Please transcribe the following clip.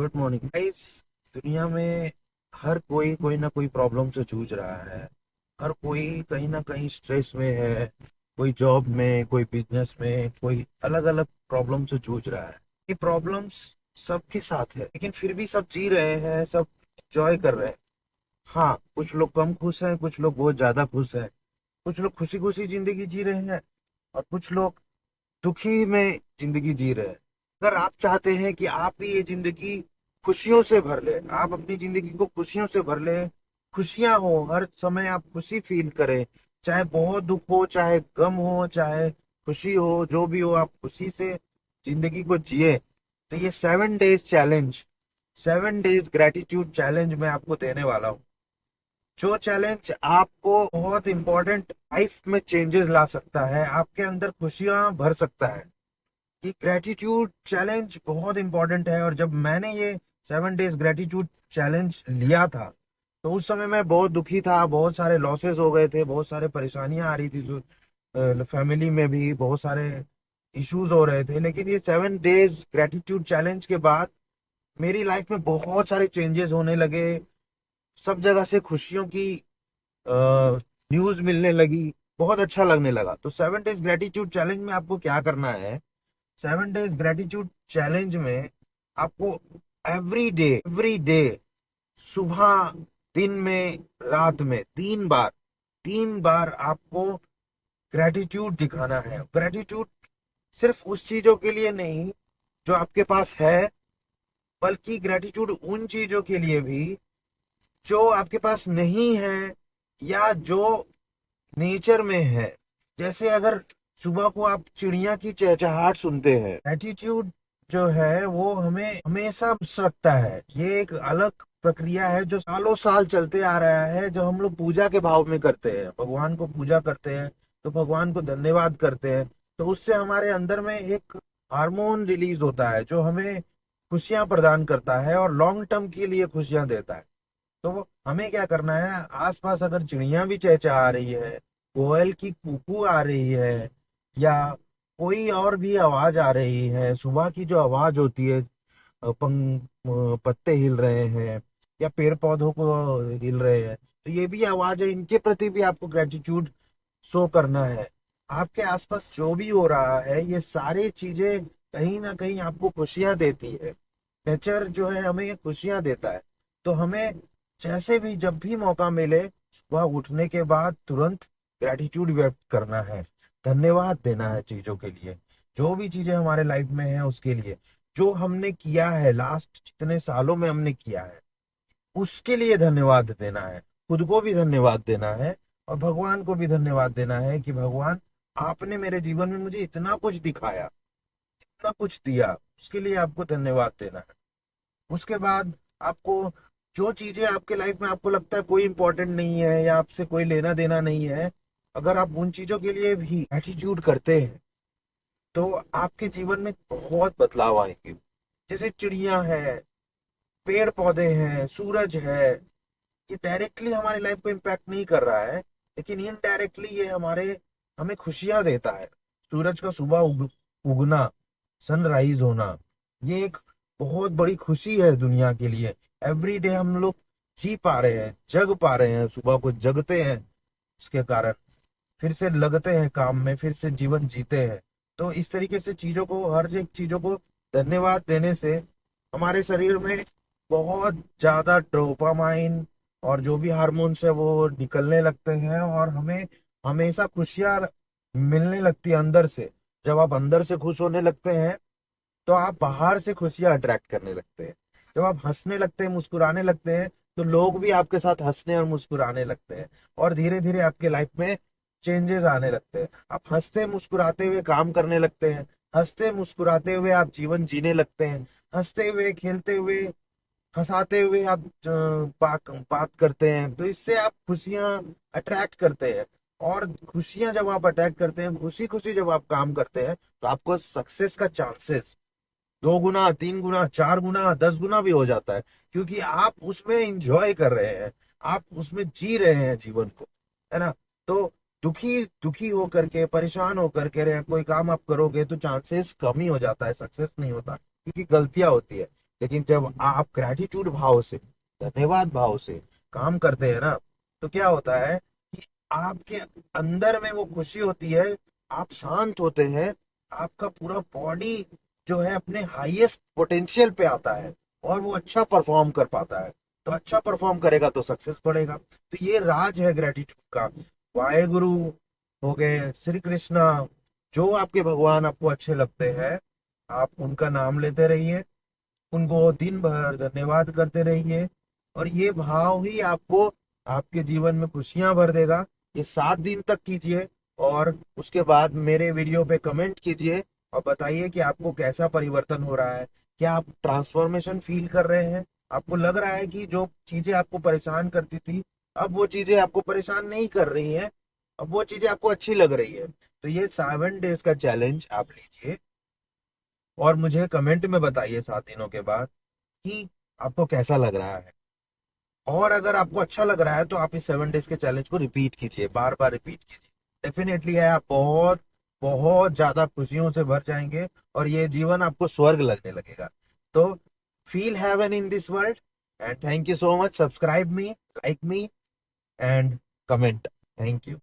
Good morning guys. दुनिया में हर कोई कोई ना कोई प्रॉब्लम से जूझ रहा है। हर कोई कहीं ना कहीं स्ट्रेस में है। कोई जॉब में, कोई बिजनेस में, कोई अलग अलग प्रॉब्लम से जूझ रहा है। ये प्रॉब्लम्स सबके साथ है, लेकिन फिर भी सब जी रहे हैं, सब एंजॉय कर रहे हैं। हाँ, कुछ लोग कम खुश हैं, कुछ लोग बहुत ज्यादा खुश हैं। कुछ लोग खुशी खुशी जिंदगी जी रहे हैं और कुछ लोग दुखी में जिंदगी जी रहे हैं। अगर आप चाहते हैं कि आप भी ये जिंदगी खुशियों से भर ले, आप अपनी जिंदगी को खुशियों से भर ले, खुशियां हो, हर समय आप खुशी फील करें, चाहे बहुत दुख हो, चाहे गम हो, चाहे खुशी हो, जो भी हो, आप खुशी से जिंदगी को जिए। तो ये 7 days challenge, 7 days gratitude challenge मैं आपको देने वाला हूँ। जो चैलेंज आपको बहुत इंपॉर्टेंट लाइफ में चेंजेस ला सकता है, आपके अंदर खुशियां भर सकता है। ये ग्रेटिट्यूड चैलेंज बहुत इंपॉर्टेंट है। और जब मैंने ये 7 डेज ग्रेटिट्यूड चैलेंज लिया था, तो उस समय मैं बहुत दुखी था, बहुत सारे लॉसेस हो गए थे, बहुत सारे परेशानियां आ रही थी, जो फैमिली में भी बहुत सारे इश्यूज हो रहे थे। लेकिन ये 7 डेज ग्रेटिट्यूड चैलेंज के बाद मेरी लाइफ में बहुत सारे चेंजेस होने लगे। सब जगह से खुशियों की न्यूज मिलने लगी, बहुत अच्छा लगने लगा। तो 7 डेज ग्रेटिट्यूड चैलेंज में आपको क्या करना है? 7 डेज ग्रेटिट्यूड चैलेंज में आपको एवरी डे सुबह, दिन में, रात में 3 बार आपको ग्रेटिट्यूड दिखाना है। ग्रेटिट्यूड सिर्फ उस चीजों के लिए नहीं जो आपके पास है, बल्कि ग्रेटिट्यूड उन चीजों के लिए भी जो आपके पास नहीं है या जो नेचर में है। जैसे अगर सुबह को आप चिड़िया की चहचहाट सुनते हैं, एटीट्यूड जो है वो हमें हमेशा खुश रखता है। ये एक अलग प्रक्रिया है जो सालों साल चलते आ रहा है, जो हम लोग पूजा के भाव में करते हैं, भगवान को पूजा करते हैं, तो भगवान को धन्यवाद करते हैं। तो उससे हमारे अंदर में एक हार्मोन रिलीज होता है जो हमें खुशियां प्रदान करता है और लॉन्ग टर्म के लिए खुशियां देता है। तो हमें क्या करना है? आसपास अगर चिड़िया भी चहचहा रही है, कोयल की कुकू आ रही है, या कोई और भी आवाज आ रही है, सुबह की जो आवाज होती है, पत्ते हिल रहे हैं या पेड़ पौधों को हिल रहे हैं, तो ये भी आवाज है, इनके प्रति भी आपको ग्रेटिट्यूड शो करना है। आपके आसपास जो भी हो रहा है, ये सारी चीजें कहीं ना कहीं आपको खुशियां देती है। नेचर जो है हमें खुशियां देता है। तो हमें जैसे भी, जब भी मौका मिले, सुबह उठने के बाद तुरंत ग्रेटिट्यूड व्यक्त करना है, धन्यवाद देना है चीजों के लिए, जो भी चीजें हमारे लाइफ में है उसके लिए। जो हमने किया है, लास्ट जितने सालों में हमने किया है, उसके लिए धन्यवाद देना है। खुद को भी धन्यवाद देना है और भगवान को भी धन्यवाद देना है कि भगवान, आपने मेरे जीवन में मुझे इतना कुछ दिखाया, इतना कुछ दिया, उसके लिए आपको धन्यवाद देना है। उसके बाद आपको जो चीजें आपके लाइफ में आपको लगता है कोई इंपॉर्टेंट नहीं है या आपसे कोई लेना देना नहीं है, अगर आप उन चीजों के लिए भी एटीट्यूड करते हैं, तो आपके जीवन में बहुत बदलाव आएंगे। जैसे चिड़िया है, पेड़ पौधे हैं, सूरज है, ये डायरेक्टली हमारी लाइफ को इम्पैक्ट नहीं कर रहा है, लेकिन इनडायरेक्टली ये हमें खुशियां देता है। सूरज का सुबह उगना, सनराइज होना, ये एक बहुत बड़ी खुशी है दुनिया के लिए। एवरी डे हम लोग जी पा रहे हैं, जग पा रहे हैं, सुबह को जगते हैं, इसके कारण फिर से लगते हैं काम में, फिर से जीवन जीते हैं। तो इस तरीके से चीजों को, हर एक चीजों को धन्यवाद देने से हमारे शरीर में बहुत ज्यादा डोपामाइन और जो भी हार्मोन्स है वो निकलने लगते हैं और हमें हमेशा खुशियां मिलने लगती है अंदर से। जब आप अंदर से खुश होने लगते हैं, तो आप बाहर से खुशियां अट्रैक्ट करने लगते हैं। जब आप हंसने लगते हैं, मुस्कुराने लगते हैं, तो लोग भी आपके साथ हंसने और मुस्कुराने लगते हैं और धीरे धीरे आपके लाइफ में चेंजेस आने लगते हैं। आप हंसते मुस्कुराते हुए काम करने लगते हैं, हंसते मुस्कुराते हुए आप जीवन जीने लगते हैं, हंसते हुए, खेलते हुए, हंसाते हुए आप बात बात करते हैं। तो इससे आप खुशियां अट्रैक्ट करते हैं। और खुशियां जब आप अट्रैक्ट करते हैं, खुशी खुशी जब आप काम करते हैं, तो आपको सक्सेस का चांसेस 2 गुना, 3 गुना, 4 गुना, 10 गुना भी हो जाता है, क्योंकि आप उसमें इंजॉय कर रहे हैं, आप उसमें जी रहे हैं जीवन को, है ना? तो दुखी दुखी होकर के, परेशान होकर के कोई काम आप करोगे तो चांसेस कम ही हो जाता है, सक्सेस नहीं होता, क्योंकि गलतियां होती है। लेकिन जब आप ग्रेटिट्यूड भाव से, धन्यवाद भाव से काम करते हैं ना, तो क्या होता है कि आपके अंदर में वो खुशी होती है, आप शांत होते हैं, आपका पूरा बॉडी जो है अपने हाईएस्ट पोटेंशियल पे आता है और वो अच्छा परफॉर्म कर पाता है। तो अच्छा परफॉर्म करेगा तो सक्सेस बढ़ेगा। तो ये राज है ग्रेटिट्यूड का। वाहेगुरु हो गए, श्री कृष्णा, जो आपके भगवान आपको अच्छे लगते हैं, आप उनका नाम लेते रहिए, उनको दिन भर धन्यवाद करते रहिए, और ये भाव ही आपको आपके जीवन में खुशियां भर देगा। ये 7 दिन तक कीजिए, और उसके बाद मेरे वीडियो पे कमेंट कीजिए और बताइए कि आपको कैसा परिवर्तन हो रहा है। क्या आप ट्रांसफॉर्मेशन फील कर रहे हैं? आपको लग रहा है कि जो चीजें आपको परेशान करती थी, अब वो चीजें आपको परेशान नहीं कर रही हैं, अब वो चीजें आपको अच्छी लग रही है। तो ये 7 डेज का चैलेंज आप लीजिए और मुझे कमेंट में बताइए 7 दिनों के बाद कि आपको कैसा लग रहा है। और अगर आपको अच्छा लग रहा है तो आप इस 7 डेज के चैलेंज को रिपीट कीजिए, बार बार रिपीट कीजिए। डेफिनेटली है, आप बहुत बहुत ज्यादा खुशियों से भर जाएंगे और ये जीवन आपको स्वर्ग लगने लगेगा। तो feel heaven in this world, and thank you so much. Subscribe me, like me, and comment. Thank you.